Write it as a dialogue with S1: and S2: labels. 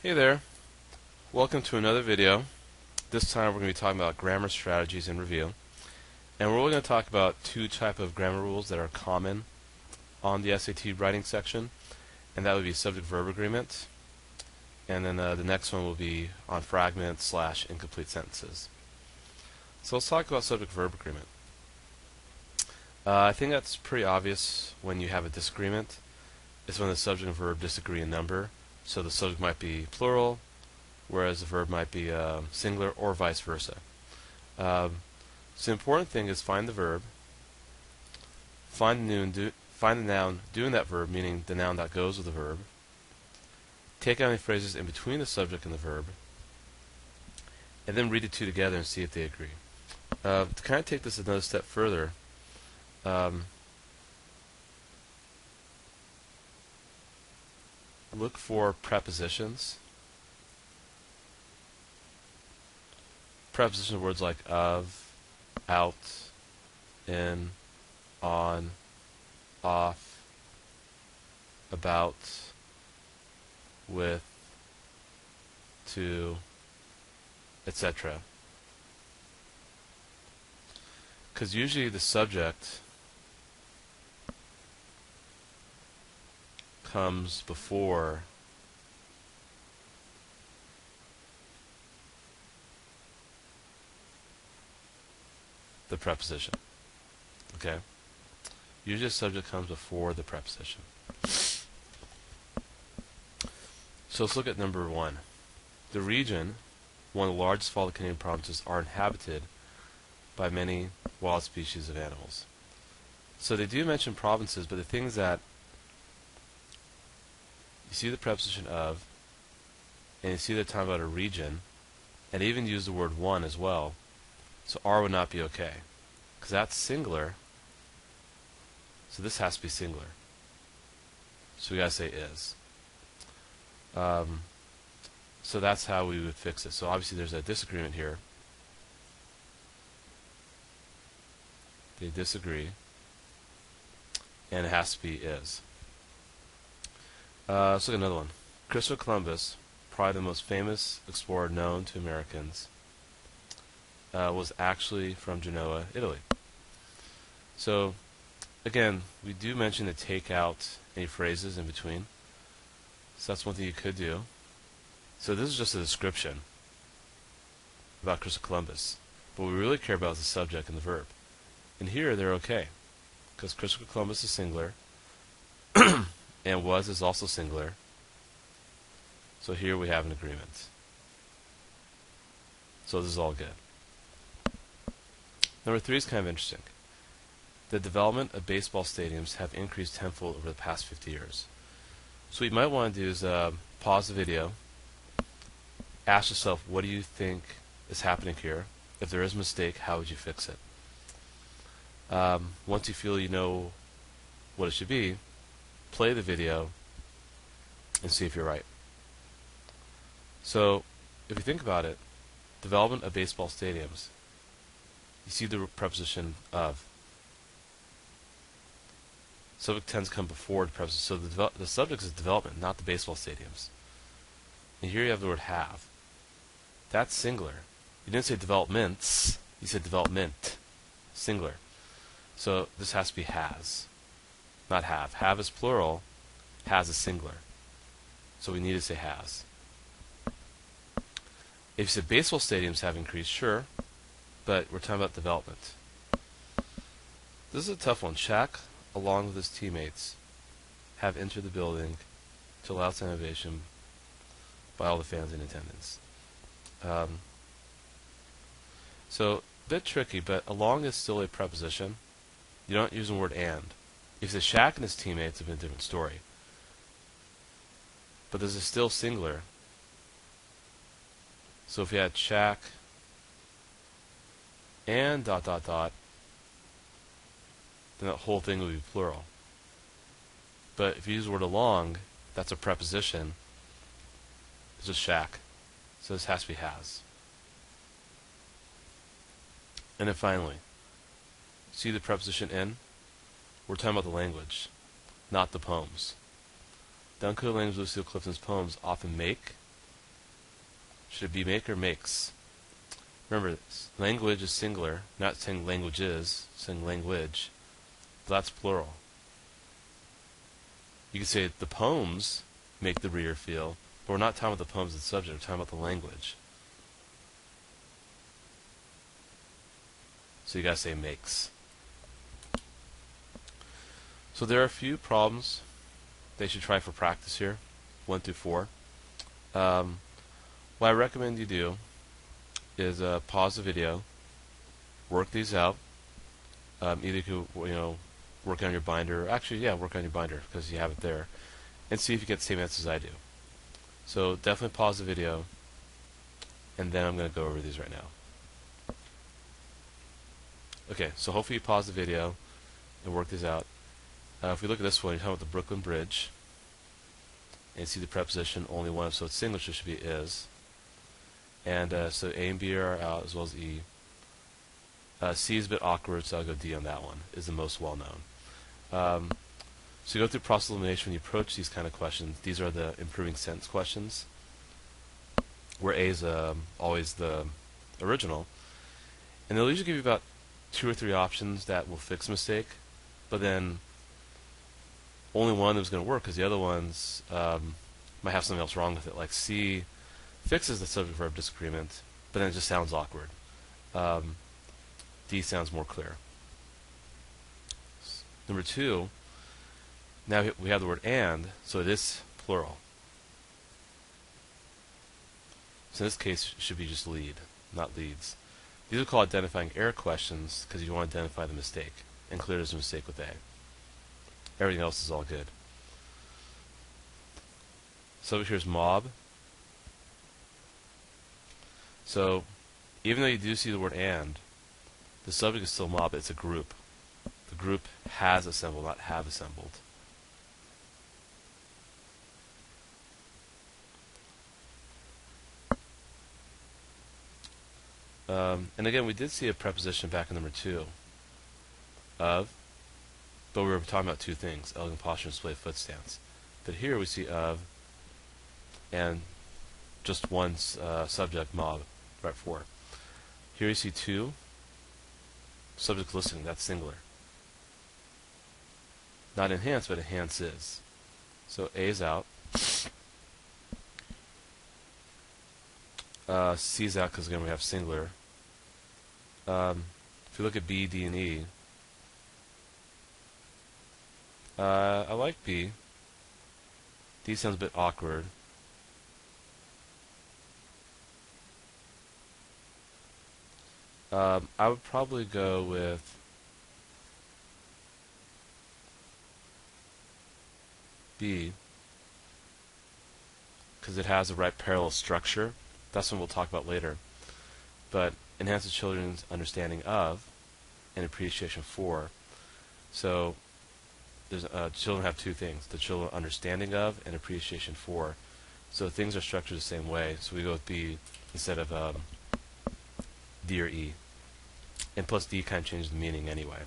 S1: Hey there, welcome to another video. This time we're going to be talking about grammar strategies in review. And we're only going to talk about two types of grammar rules that are common on the SAT writing section. And that would be subject-verb agreement. And then the next one will be on fragments / incomplete sentences. So let's talk about subject-verb agreement. I think that's pretty obvious when you have a disagreement. It's when the subject and verb disagree in number. So the subject might be plural, whereas the verb might be singular, or vice versa. So the important thing is find the verb, find the noun doing that verb, meaning the noun that goes with the verb, take out any phrases in between the subject and the verb, and then read the two together and see if they agree. To kind of take this another step further, look for prepositions. Preposition words like of, out, in, on, off, about, with, to, etc. Because usually the subject comes before the preposition. Okay? Usually the subject comes before the preposition. So let's look at number one. The region, one of the largest of all the Canadian provinces, are inhabited by many wild species of animals. So they do mention provinces, but the thing is that you see the preposition of, and you see they're talking about a region, and they even use the word one as well. So are would not be okay, because that's singular. So this has to be singular. So we gotta say is. So that's how we would fix it. So obviously there's a disagreement here. They disagree, and it has to be is. Let's look at another one. Christopher Columbus, probably the most famous explorer known to Americans, was actually from Genoa, Italy. So, again, we do mention to take out any phrases in between. So that's one thing you could do. So this is just a description about Christopher Columbus. But what we really care about is the subject and the verb. And here they're okay, because Christopher Columbus is singular, and was is also singular. So here we have an agreement. So this is all good. Number 3 is kind of interesting. The development of baseball stadiums have increased tenfold over the past 50 years. So what you might want to do is pause the video, ask yourself, what do you think is happening here? If there is a mistake, how would you fix it? Once you feel you know what it should be, play the video and see if you're right. So, if you think about it, development of baseball stadiums, you see the preposition of. Subject tends to come before the preposition. So the subject is development, not the baseball stadiums. And here you have the word have. That's singular. You didn't say developments, you said development. Singular. So this has to be has, not have. Have is plural, has is singular. So we need to say has. If you said baseball stadiums have increased, sure, but we're talking about development. This is a tough one. Shaq, along with his teammates, have entered the building to allow some innovation by all the fans in attendance. So, a bit tricky, but along is still a preposition. You don't use the word and. If the Shaq and his teammates have been a different story. But this is still singular. So if you had Shaq and ... then that whole thing would be plural. But if you use the word along, that's a preposition. It's just Shaq. So this has to be has. And then finally, see the preposition in? We're talking about the language, not the poems. The Uncooked Language of Lucille Clifton's poems often make Should it be make or makes? Remember this. Language is singular, not saying languages, saying language. But that's plural. You can say the poems make the reader feel, but we're not talking about the poems as the subject, we're talking about the language. So you gotta say makes. So there are a few problems they should try for practice here, 1 through 4. What I recommend you do is pause the video, work these out. Either you could, work on your binder. Actually, yeah, work on your binder because you have it there, and see if you get the same answers I do. So definitely pause the video, and then I'm going to go over these right now. Okay, so hopefully you pause the video and work these out. If we look at this one, you're talking about the Brooklyn Bridge, and you see the preposition only one, so it's singular, so it should be is. And so A and B are out, as well as E. C is a bit awkward, so I'll go D on that one. Is the most well known. So you go through process elimination when you approach these kind of questions. These are the improving sentence questions, where A is always the original. And they'll usually give you about 2 or 3 options that will fix a mistake, but then only one of them is going to work because the other ones might have something else wrong with it. Like C fixes the subject-verb disagreement, but then it just sounds awkward. D sounds more clear. Number 2, now we have the word and, so it is plural. So in this case, it should be just lead, not leads. These are called identifying error questions because you want to identify the mistake and clear there's a mistake with A. Everything else is all good. Subject here is mob. So even though you do see the word and, the subject is still mob, it's a group. The group has assembled, not have assembled. And again, we did see a preposition back in number 2 of, but we were talking about 2 things, elegant posture and display of foot stance. But here we see of and just one subject, mob, right 4. Here you see 2 subject listening, that's singular. Not enhance, but enhance is. So A is out. C is out because again we have singular. If you look at B, D, and E, I like B. D sounds a bit awkward. I would probably go with B because it has the right parallel structure. That's one we'll talk about later. But enhances children's understanding of and appreciation for. So there's children have 2 things: the children understanding of and appreciation for. So things are structured the same way. So we go with B instead of D or E. And plus D kind of changes the meaning anyway.